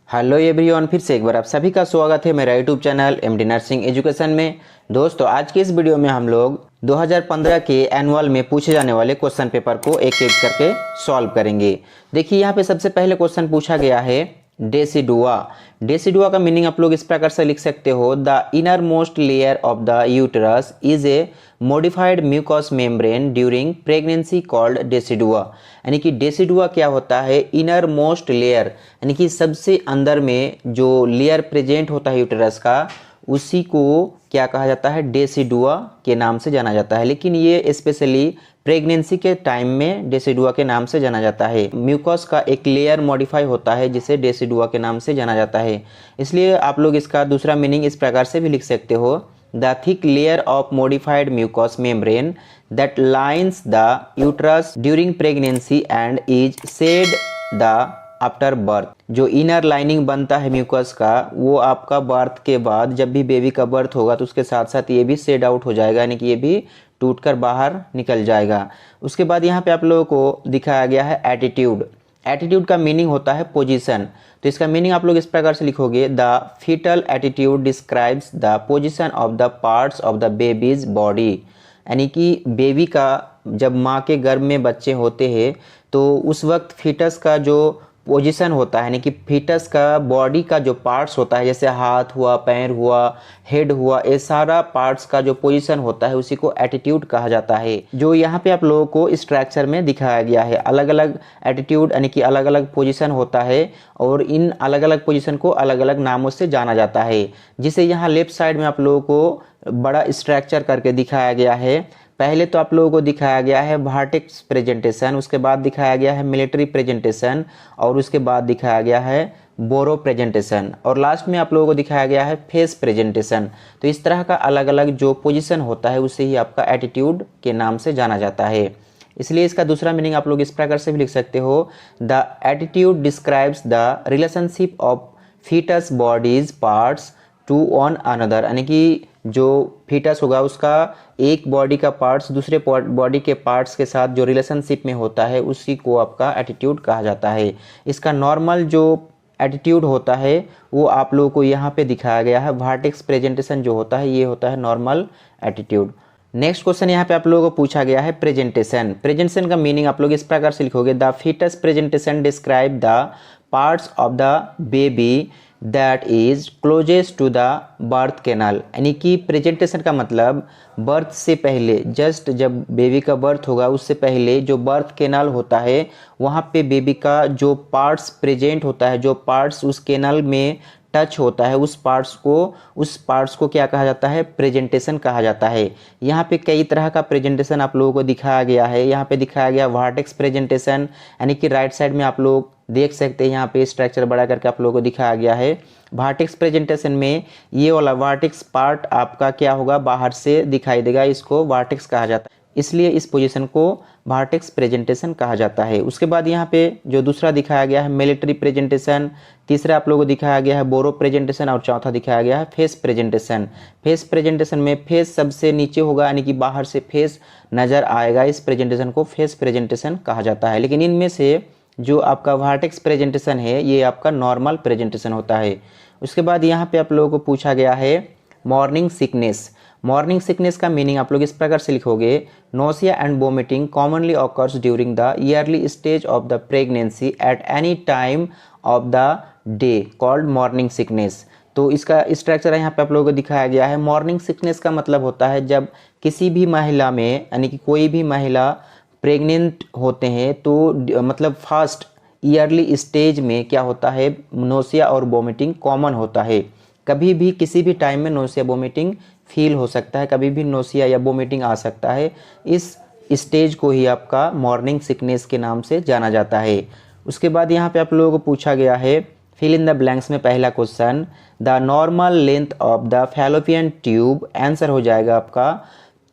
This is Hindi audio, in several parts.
हेलो एवरीवन, फिर से एक बार आप सभी का स्वागत है मेरा YouTube channel MD nursing education में। दोस्तों, आज की इस वीडियो में हम लोग 2015 के एनुअल में पूछे जाने वाले क्वेश्चन पेपर को एक एक करके सॉल्व करेंगे। देखिए, यहाँ पे सबसे पहले क्वेश्चन पूछा गया है डेसिडुआ। डेसिडुआ का मीनिंग आप लोग इस प्रकार से लिख सकते हो, the inner most layer of the uterus is a modified mucus membrane during pregnancy called decidua. यानी कि डेसिडुआ क्या होता है, इनर मोस्ट लेयर, यानी कि सबसे अंदर में जो लेयर प्रेजेंट होता है यूटरस का, उसी को क्या कहा जाता है, डेसिडुआ के नाम से जाना जाता है। लेकिन ये स्पेशली प्रेगनेंसी के टाइम में डेसिडुआ के नाम से जाना जाता है। म्यूकस का एक लेयर मॉडिफाई होता है जिसे डेसिडुआ के नाम से जाना जाता है। इसलिए आप लोग इसका दूसरा मीनिंग इस प्रकार से भी लिख सकते हो, the thick layer of modified mucus membrane that lines the uterus during pregnancy and is shed the after birth. जो इनर लाइनिंग बनता है म्यूकस का, वो आपका बर्थ के बाद, जब भी बेबी का बर्थ होगा तो उसके साथ साथ ये भी शेड आउट हो जाएगा, यानी कि ये भी टूटकर बाहर निकल जाएगा। उसके बाद यहाँ पे आप लोगों को दिखाया गया है एटीट्यूड। एटीट्यूड का मीनिंग होता है पोजीशन। तो इसका मीनिंग आप लोग इस प्रकार से लिखोगे, the fetal attitude describes the position of the parts of the baby's body. यानी कि बेबी का जब माँ के गर्भ में बच्चे होते हैं तो उस वक्त फीटस का जो पोजीशन होता है, यानी कि फीटस का बॉडी का जो पार्ट्स होता है, जैसे हाथ हुआ, पैर हुआ, हेड हुआ, ये सारा पार्ट्स का जो पोजीशन होता है उसी को एटीट्यूड कहा जाता है। जो यहाँ पे आप लोगों को स्ट्रक्चर में दिखाया गया है, अलग अलग एटीट्यूड यानी कि अलग अलग पोजीशन होता है और इन अलग अलग पोजीशन को अलग अलग नामों से जाना जाता है। जिसे यहाँ लेफ्ट साइड में आप लोगों को बड़ा स्ट्रक्चर करके दिखाया गया है। पहले तो आप लोगों को दिखाया गया है वर्टेक्स प्रेजेंटेशन, उसके बाद दिखाया गया है मिलिट्री प्रेजेंटेशन, और उसके बाद दिखाया गया है बोरो प्रेजेंटेशन, और लास्ट में आप लोगों को दिखाया गया है फेस प्रेजेंटेशन। तो इस तरह का अलग अलग जो पोजीशन होता है उसे ही आपका एटीट्यूड के नाम से जाना जाता है। इसलिए इसका दूसरा मीनिंग आप लोग इस प्रकार से भी लिख सकते हो, the attitude describes the relationship of fetus body's parts to on another. यानी कि जो फीटस होगा उसका एक बॉडी का पार्ट्स दूसरे बॉडी के पार्ट्स के साथ जो रिलेशनशिप में होता है उसी को आपका एटीट्यूड कहा जाता है। इसका नॉर्मल जो एटीट्यूड होता है वो आप लोगों को यहाँ पे दिखाया गया है। वर्टेक्स प्रेजेंटेशन जो होता है ये होता है नॉर्मल एटीट्यूड। नेक्स्ट क्वेश्चन यहाँ पे आप लोगों को पूछा गया है प्रेजेंटेशन। प्रेजेंटेशन का मीनिंग आप लोग इस प्रकार से लिखोगे, the fetus presentation describe the parts of the baby that is closest to the birth canal. यानी कि प्रेजेंटेशन का मतलब बर्थ से पहले, जस्ट जब बेबी का बर्थ होगा उससे पहले जो बर्थ कैनाल होता है वहाँ पे बेबी का जो पार्ट्स प्रेजेंट होता है, जो पार्ट्स उस कैनाल में टच होता है, उस पार्ट्स को क्या कहा जाता है, प्रेजेंटेशन कहा जाता है। यहाँ पे कई तरह का प्रेजेंटेशन आप लोगों को दिखाया गया है। यहाँ पे दिखाया गया वर्टेक्स प्रेजेंटेशन, यानी कि राइट साइड में आप लोग देख सकते हैं, यहाँ पे स्ट्रक्चर बड़ा करके आप लोगों को दिखाया गया है। वर्टेक्स प्रेजेंटेशन में ये वाला वर्टेक्स पार्ट आपका क्या होगा, बाहर से दिखाई देगा, इसको वर्टेक्स कहा जाता है, इसलिए इस पोजीशन को वर्टेक्स प्रेजेंटेशन कहा जाता है। उसके बाद यहाँ पे जो दूसरा दिखाया गया है मिलिट्री प्रेजेंटेशन, तीसरा आप लोगों को दिखाया गया है बोरो प्रेजेंटेशन, और चौथा दिखाया गया है फेस प्रेजेंटेशन। फेस प्रेजेंटेशन में फेस सबसे नीचे होगा, यानी कि बाहर से फेस नज़र आएगा, इस प्रेजेंटेशन को फेस प्रेजेंटेशन कहा जाता है। लेकिन इनमें से जो आपका वर्टेक्स प्रेजेंटेशन है ये आपका नॉर्मल प्रेजेंटेशन होता है। उसके बाद यहाँ पे आप लोगों को पूछा गया है मॉर्निंग सिकनेस। मॉर्निंग सिकनेस का मीनिंग आप लोग इस प्रकार से लिखोगे, nausea and vomiting commonly occurs during the yearly stage of the pregnancy at any time of the day called morning sickness. तो इसका स्ट्रक्चर यहाँ पे आप लोगों को दिखाया गया है। मॉर्निंग सिकनेस का मतलब होता है जब किसी भी महिला में, यानी कि कोई भी महिला प्रेग्नेंट होते हैं तो मतलब फर्स्ट ईयरली स्टेज में क्या होता है, नोसिया और वोमिटिंग कॉमन होता है। कभी भी किसी भी टाइम में नोसिया वोमिटिंग फील हो सकता है, कभी भी नोसिया या वोमिटिंग आ सकता है। इस स्टेज को ही आपका मॉर्निंग सिकनेस के नाम से जाना जाता है। उसके बाद यहाँ पे आप लोगों को पूछा गया है फिल इन द ब्लैंक्स में पहला question, the normal length of the fallopian tube. Answer हो जाएगा आपका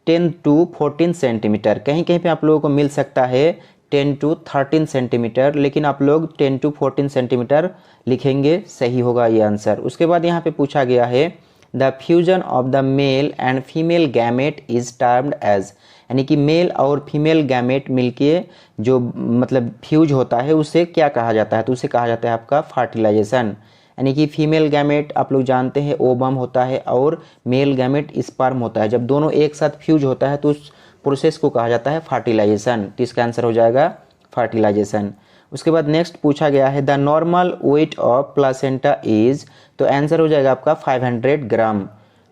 10 to 14 सेंटीमीटर। कहीं कहीं पे आप लोगों को मिल सकता है 10 to 13 सेंटीमीटर, लेकिन आप लोग 10 to 14 सेंटीमीटर लिखेंगे, सही होगा ये आंसर। उसके बाद यहाँ पे पूछा गया है the fusion of the male and female gamete is termed as. यानी कि मेल और फीमेल गैमेट मिलके जो मतलब फ्यूज होता है उसे क्या कहा जाता है, तो उसे कहा जाता है आपका फर्टिलाइजेशन। यानी कि फीमेल गैमेट आप लोग जानते हैं ओवम होता है और मेल गैमेट स्पर्म होता है। जब दोनों एक साथ फ्यूज होता है तो उस प्रोसेस को कहा जाता है फर्टिलाइजेशन। तो इसका आंसर हो जाएगा फर्टिलाइजेशन। उसके बाद नेक्स्ट पूछा गया है the normal weight of placenta is, तो आंसर हो जाएगा आपका 500 ग्राम।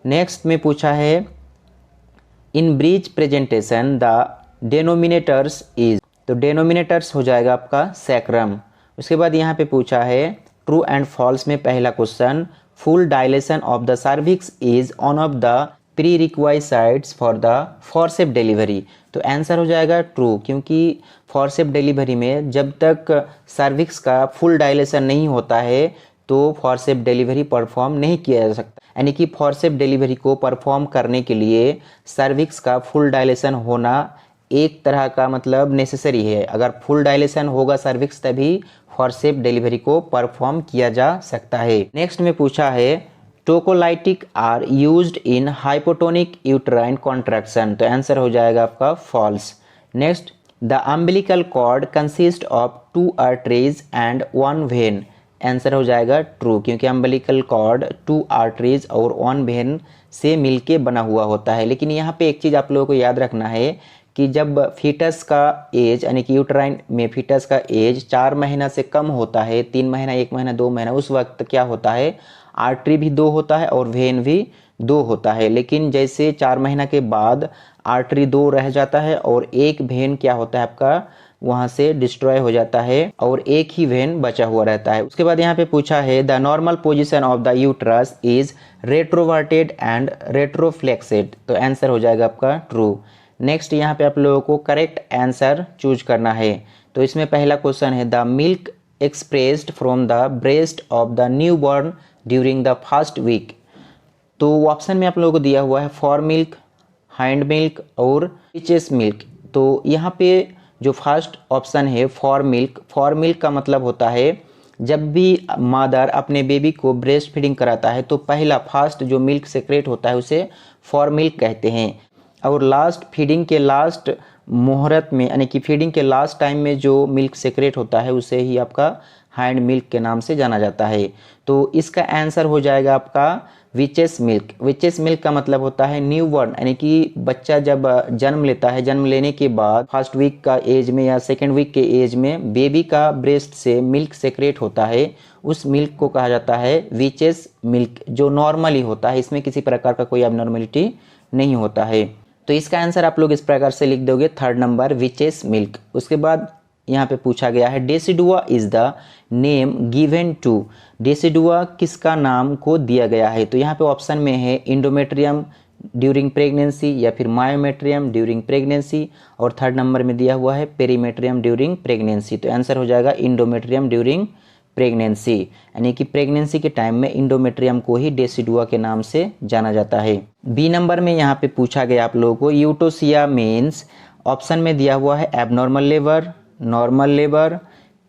नेक्स्ट में पूछा है in breech presentation the denominators is, तो डेनोमिनेटर्स हो जाएगा आपका सैक्रम। उसके बाद यहाँ पे पूछा है ट्रू एंड फॉल्स में पहला question full dilation of the cervix is one of the prerequisites for the forcep delivery, तो आंसर हो जाएगा ट्रू, क्योंकि फॉरसेप डिलीवरी में जब तक सर्विक्स का फुल डायलेशन नहीं होता है तो फॉरसेप डिलीवरी परफॉर्म नहीं किया जा सकता। यानी कि फॉरसेप डिलीवरी को परफॉर्म करने के लिए सर्विक्स का फुल डायलेशन होना एक तरह का मतलब नेसेसरी है। अगर फुल डायलेशन होगा सर्विक्स तभी फॉरसेप डिलीवरी को परफॉर्म किया जा सकता है। नेक्स्ट में पूछा है tocolytic are used in hypotonic uterine contraction, तो आंसर हो जाएगा आपका false. Next the umbilical cord consist of 2 arteries and 1 vein, answer हो जाएगा ट्रू, क्योंकि अम्बिलिकल कॉर्ड 2 आर्टरीज और 1 वेन से मिलके बना हुआ होता है। लेकिन यहाँ पे एक चीज़ आप लोगों को याद रखना है कि जब फीटस का एज यानी कि यूट्राइन में फीटस का एज 4 महीना से कम होता है, 3 महीना 1 महीना 2 महीना, उस वक्त क्या होता है आर्टरी भी 2 होता है और वेन भी 2 होता है। लेकिन जैसे 4 महीना के बाद आर्टरी 2 रह जाता है और एक वेन क्या होता है आपका वहाँ से डिस्ट्रॉय हो जाता है और एक ही वेन बचा हुआ रहता है। उसके बाद यहाँ पे पूछा है the normal position of the uterus is retroverted and retroflexed, तो आंसर हो जाएगा आपका ट्रू। नेक्स्ट यहाँ पे आप लोगों को करेक्ट आंसर चूज करना है। तो इसमें पहला क्वेश्चन है the milk expressed from the breast of the new born during the first week, तो ऑप्शन में आप लोगों को दिया हुआ है फॉर मिल्क, हाइंड मिल्क और रिचेस मिल्क। तो यहाँ पे जो फर्स्ट ऑप्शन है फॉर मिल्क का मतलब होता है जब भी मदर अपने बेबी को ब्रेस्ट फीडिंग कराता है तो पहला फर्स्ट जो मिल्क सेक्रेट होता है उसे फॉर मिल्क कहते हैं। और लास्ट फीडिंग के लास्ट मुहूर्त में यानी कि फीडिंग के लास्ट टाइम में जो मिल्क सेक्रेट होता है उसे ही आपका हाइंड मिल्क के नाम से जाना जाता है। तो इसका आंसर हो जाएगा आपका विचेस मिल्क। विचेस मिल्क का मतलब होता है न्यू बॉर्न, यानी कि बच्चा जब जन्म लेता है, जन्म लेने के बाद फर्स्ट वीक का एज में या सेकेंड वीक के एज में बेबी का ब्रेस्ट से मिल्क सेक्रेट होता है, उस मिल्क को कहा जाता है विचेस मिल्क, जो नॉर्मली होता है, इसमें किसी प्रकार का कोई एबनॉर्मलिटी नहीं होता है। तो इसका आंसर आप लोग इस प्रकार से लिख दोगे 3rd नंबर विचेस मिल्क। उसके बाद यहाँ पे पूछा गया है decidua is the name given to, decidua किसका नाम को दिया गया है, तो यहाँ पे ऑप्शन में है इंडोमेट्रियम ड्यूरिंग प्रेगनेंसी या फिर मायोमेट्रियम ड्यूरिंग प्रेगनेंसी और 3rd नंबर में दिया हुआ है पेरीमेट्रियम ड्यूरिंग प्रेगनेंसी। तो आंसर हो जाएगा इंडोमेट्रियम ड्यूरिंग प्रेगनेंसी, यानी कि प्रेगनेंसी के टाइम में इंडोमेट्रियम को ही डेसिडुआ के नाम से जाना जाता है। बी नंबर में यहाँ पे पूछा गया आप लोगों को यूटोसिया मीन्स, ऑप्शन में दिया हुआ है abnormal labour, normal labour,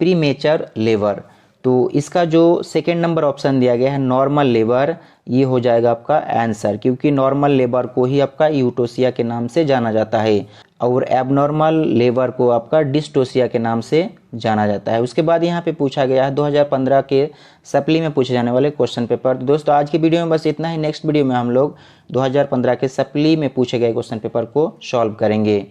premature labour. तो इसका जो 2nd नंबर ऑप्शन दिया गया है नॉर्मल लेबर, ये हो जाएगा आपका आंसर, क्योंकि नॉर्मल लेबर को ही आपका यूटोसिया के नाम से जाना जाता है और एबनॉर्मल लेबर को आपका डिस्टोसिया के नाम से जाना जाता है। उसके बाद यहाँ पे पूछा गया है 2015 के सप्ली में पूछे जाने वाले क्वेश्चन पेपर। तो दोस्तों आज की वीडियो में बस इतना ही। नेक्स्ट वीडियो में हम लोग 2015 के सप्ली में पूछे गए क्वेश्चन पेपर को सॉल्व करेंगे।